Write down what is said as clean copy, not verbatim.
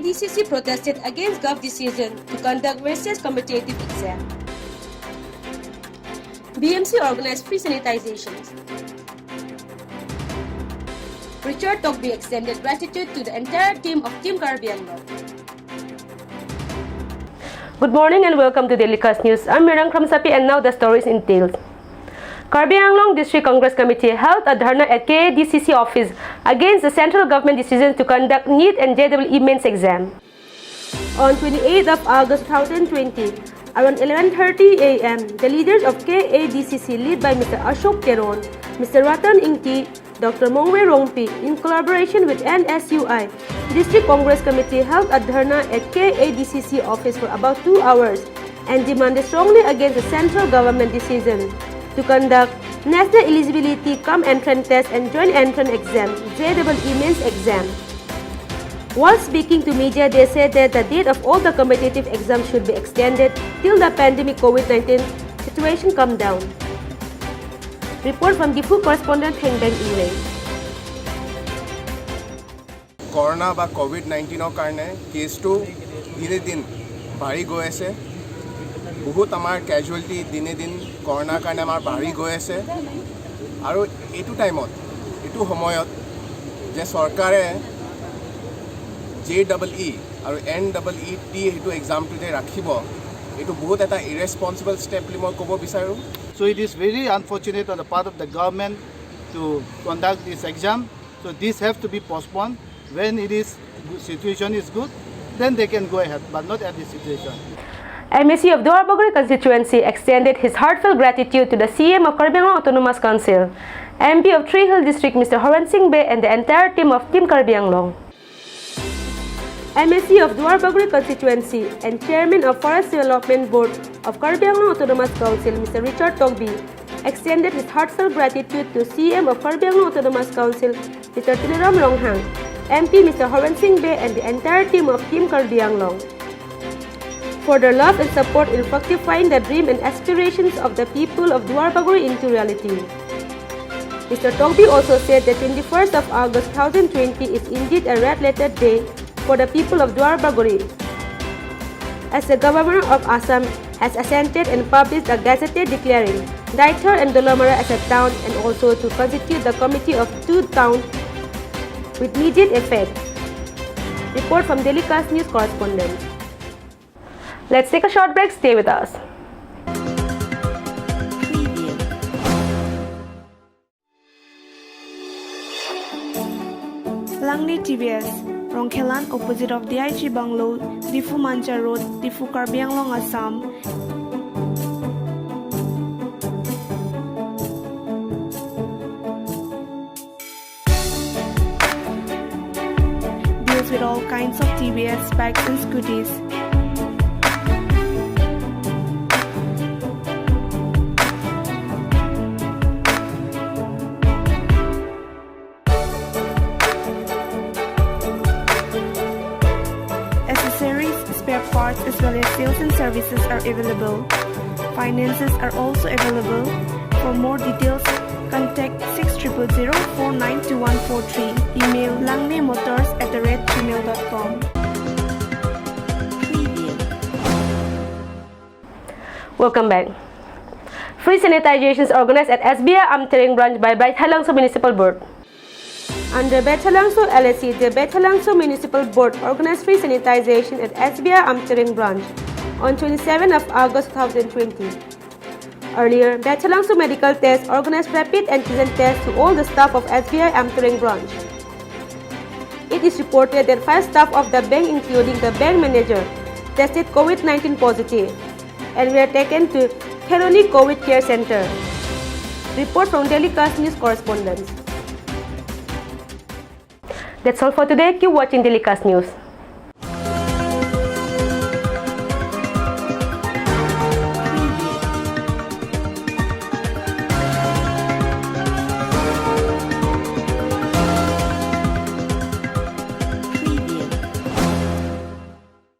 KADCC protested against Gov decision to conduct recess competitive exam. BMC organized free sanitizations. Richard Togby extended gratitude to the entire team of Team Caribbean Law. Good morning and welcome to Daily Cast News. I'm Mirang Kramsapi and now the stories in detail. Caribbean Long District Congress Committee held a dharna at KADCC office against the central government decision to conduct NEET and JEE mains exam. On 28th of August 2020, around 11:30 a.m., the leaders of KADCC led by Mr. Ashok Teron, Mr. Ratan Ingti, Dr. Mongwe Rongpi, in collaboration with NSUI, District Congress Committee held a dharna at KADCC office for about 2 hours and demanded strongly against the central government decision to conduct National Eligibility Come-Entrance Test and Joint Entrance Exam, JEE mains exam. While speaking to media, they said that the date of all the competitive exams should be extended till the pandemic COVID-19 situation calm down. Report from Gifu correspondent Hengbeng Ilay. Corona বা COVID-19 কাৰণে কেছটো দিনে দিন বাঢ়ি গৈ আছে। বহুত আমাৰ ক্যাজুয়ালিটি দিনে দিন করোনাৰ কাৰণে আমাৰ বাঢ়ি গৈ আছে আৰু এইটো টাইমত এইটো সময়ত যে চৰকাৰে JEE আৰু NEET এইটো এক্সামটো যে ৰাখিব এইটো বহুত এটা ইৰেসপন্সিবল ষ্টেপ বুলি মই ক'ব বিচাৰো। So it is very unfortunate on the part of the government to conduct this exam. So this have to be postponed. When it is situation is good, then they can go ahead, but not at this situation. MEC of Dwar Bogori constituency extended his heartfelt gratitude to the CM of Caribbean Autonomous Council, MP of Tree Hill District Mr. Horan Singh Bey and the entire team of Team Caribbean Long. MEC of Dwar Bogori constituency and Chairman of Forest Development Board of Caribbean Autonomous Council Mr. Richard Togby extended his heartfelt gratitude to CM of Caribbean Autonomous Council Mr. Tinaram Longhang, MP Mr. Horan Singh Bey and the entire team of Team Caribbean Long for their love and support in fructifying the dream and aspirations of the people of Dwar Bogori into reality. Mr. Togby also said that 21st of August 2020 is indeed a red-letter day for the people of Dwar Bogori, as the Governor of Assam has assented and published a gazette declaring Daithar and Dolomara as a town and also to constitute the committee of 2 towns with immediate effect. Report from Daily Cast News correspondent. Let's take a short break. Stay with us. Langni TVS, Rongkhelan opposite of DIG Bungalow, Difu Mancha Road, Difu Caribbean Long, Assam. Deals with all kinds of TVS bikes and scooters. Spare parts as well as sales and services are available. Finances are also available. For more details, contact 6000492143. Email langnemotors@gmail.com. Welcome back. Free sanitizations organized at SBI Amtering branch by Baithalangso Municipal Board. Under Baithalangso LSC, the Baithalangso Municipal Board organized free sanitization at SBI Amtering branch on 27 of August 2020. Earlier, Baithalangso Medical Test organized rapid antigen tests to all the staff of SBI Amtering branch. It is reported that 5 staff of the bank, including the bank manager, tested COVID-19 positive and were taken to Theroni COVID Care Center. Report from Daily Cast News correspondents. That's all for today. Keep watching Daily Cast News.